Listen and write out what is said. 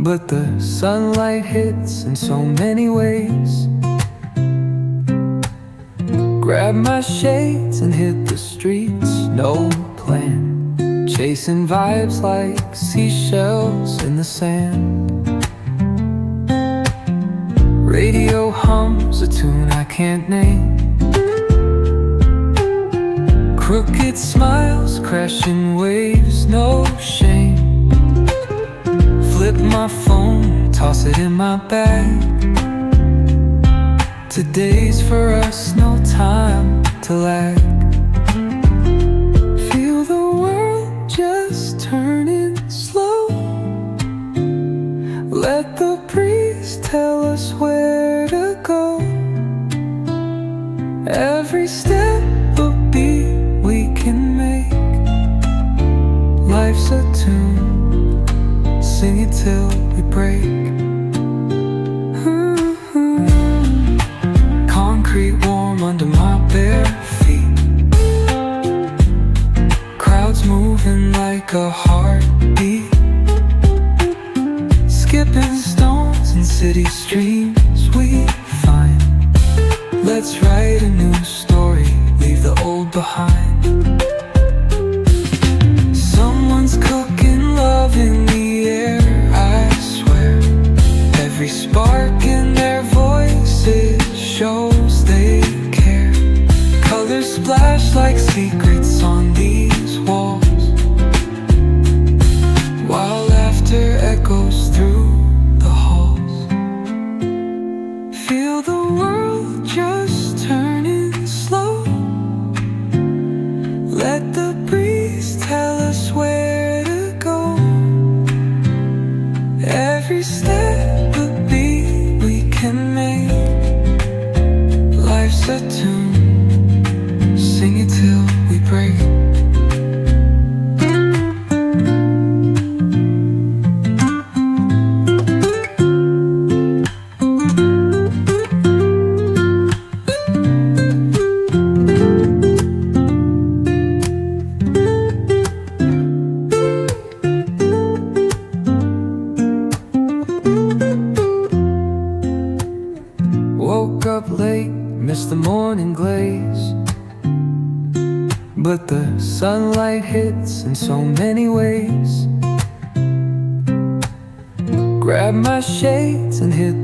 but the sunlight hits in so many ways. Grab my shades and hit the streets, no plan, chasing vibes like seashells in the sand. Radio hums a tune I can't name. Crooked smiles, crashing waves, no shame. Flip my phone, toss it in my bag. Today's for us, no time to lag. Feel the world just turning slow. Let the breeze tell us where to go. Every step a beat we can make. Life's a tune, sing it till we break. Concrete warm under my bare feet. Crowds moving like a heartbeat. Skipping stones in city streams we find. Let's write a new story, leave the old behind. Someone's cooking love in the air, I swear. Every spark in their voices shows they care. Colors splash like secrets on these walls, while laughter echoes through the halls. Feel the world just turning slow. Let the breeze tell us where to go. Every step a beat we can make. Life's a tune, sing it till we break. Woke up late, missed the morning glaze, but the sunlight hits in so many ways. Grab my shades and hit